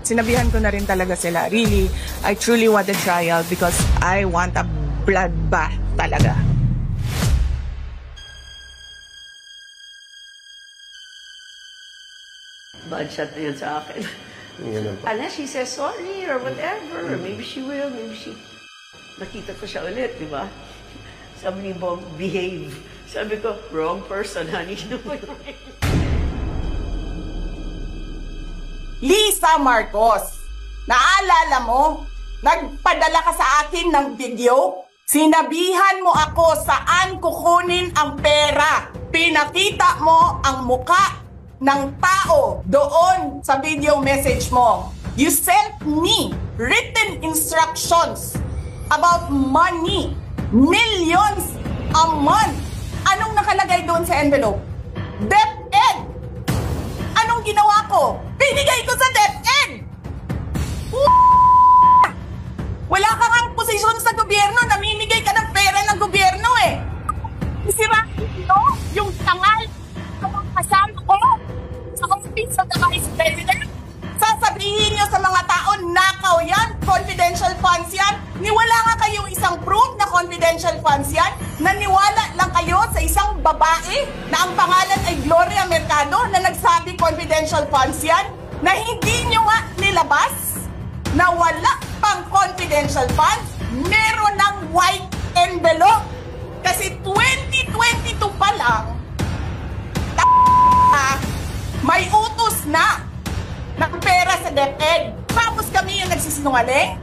Sinabihan ko na rin talaga sila, really, I truly want a trial because I want a bloodbath talaga. Bad shot na yun sa akin. Unless she says sorry or whatever. Maybe she will, maybe she... Nakita ko siya ulit, di ba? Sabi ni Bob, behave. Sabi ko, wrong person, honey. Lisa Marcos, naalala mo? Nagpadala ka sa akin ng video? Sinabihan mo ako saan kukunin ang pera. Pinakita mo ang muka ng tao doon sa video message mo. You sent me written instructions about money. Millions a month. Anong nakalagay doon sa envelope? DepEd. Anong ginawa ko? Binigay ko sa DepEd. Wala ka kang posisyon sa gobyerno. Namimigay ka ng pera ng gobyerno eh. Sira ito yung tangal ng kasama ko sa Office of the Vice President. Sasabihin nyo sa mga tao, nakaw yan, confidential funds yan. Niwala nga kayo isang proof na confidential funds yan. Naniwala lang kayo sa isang babae na ang pangalan ay Gloria Mercado na nagsabi confidential funds yan, na hindi nyo nga nilabas, na wala pang confidential funds, meron ng white envelope. Kasi 2022 pa lang, may utos na ng pera sa DepEd. Tapos kami yung nagsisinungaling.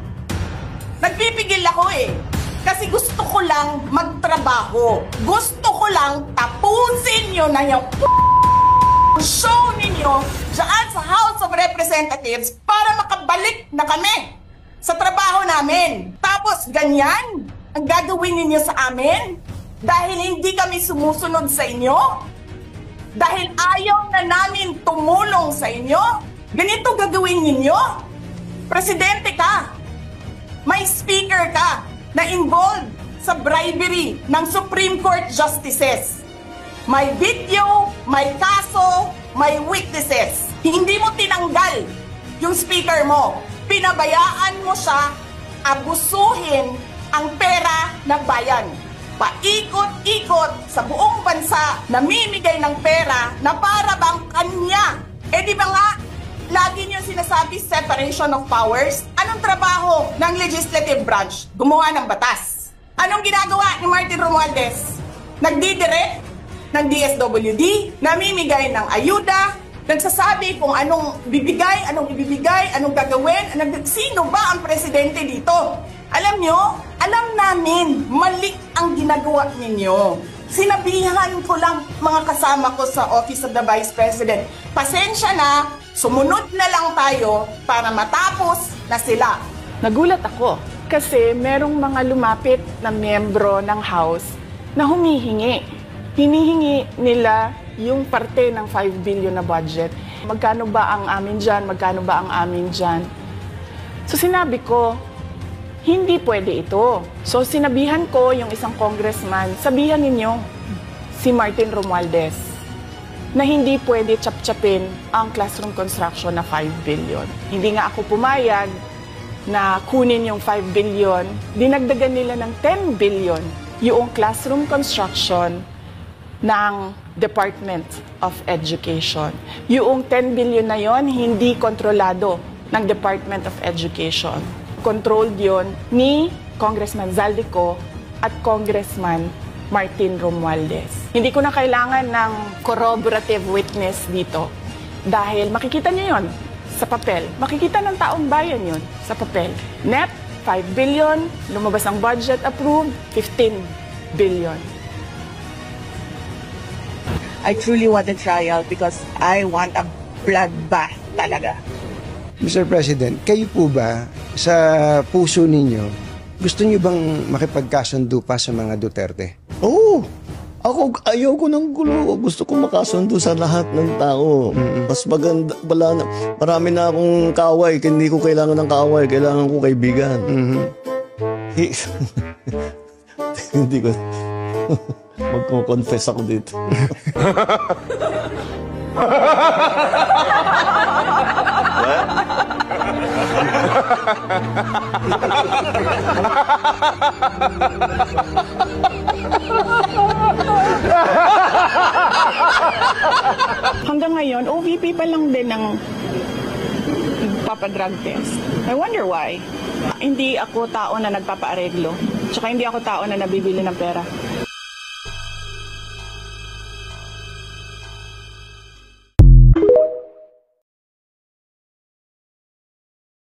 Nagpipigil ako eh. Kasi gusto ko lang magtrabaho. Gusto ko lang tapusin nyo na yung show ninyo dyan sa House of Representatives para makabalik na kami sa trabaho namin. Tapos ganyan ang gagawin ninyo sa amin dahil hindi kami sumusunod sa inyo. Dahil ayaw na namin tumulong sa inyo. Ganito gagawin ninyo. Presidente ka. May speaker ka na involved sa bribery ng Supreme Court Justices. May video, may kaso, may witnesses. Hindi mo tinanggal yung speaker mo. Pinabayaan mo siya abusuhin ang pera ng bayan. Paikot-ikot sa buong bansa, namimigay ng pera na para bang kanya. Eh di ba nga, lagi niyo sinasabi separation of powers? Anong trabaho ng legislative branch? Gumawa ng batas. Anong ginagawa ni Martin Romualdez? Nagdidirect ng DSWD, namimigay ng ayuda, nagsasabi kung anong bibigay, anong ibibigay, anong gagawin, sino ba ang presidente dito? Alam nyo, alam namin, mali ang ginagawa ninyo. Sinabihan ko lang mga kasama ko sa Office of the Vice President, pasensya na, sumunod na lang tayo para matapos na sila. Nagulat ako kasi merong mga lumapit na miyembro ng House na humihingi. Hinihingi nila yung parte ng 5 billion na budget. Magkano ba ang amin dyan? Magkano ba ang amin dyan? So sinabi ko, hindi pwede ito. So sinabihan ko yung isang congressman, sabihan ninyo si Martin Romualdez na hindi pwede chap-chapin ang classroom construction na 5 billion. Hindi nga ako pumayag na kunin yung 5 billion, dinagdagan nila ng 10 billion yung classroom construction ng Department of Education. Yung 10 billion na yon hindi kontrolado ng Department of Education. Controlled yon ni Congressman Zaldico at Congressman Martin Romualdez. Hindi ko na kailangan ng corroborative witness dito dahil makikita niyo yon sa papel. Makikita ng taong bayan yon sa papel. Net, 5 billion. Lumabas ang budget approved, 15 billion. I truly want a trial because I want a bloodbath talaga. Mr. President, kayo po ba sa puso ninyo, gusto niyo bang makipagkasundo pa sa mga Duterte? Oo. Ako, ayaw ko ng gulo. Gusto ko makasundo sa lahat ng tao. Mas maganda, marami na akong kaaway. Hindi ko kailangan ng kaaway. Kailangan ko kaibigan. Hindi ko... Magko-confess ako dito. What? Hanggang ngayon, OVP pa lang din ng papadrug test. I wonder why. Hindi ako tao na nagpapaareglo. Tsaka hindi ako tao na nabibili ng pera.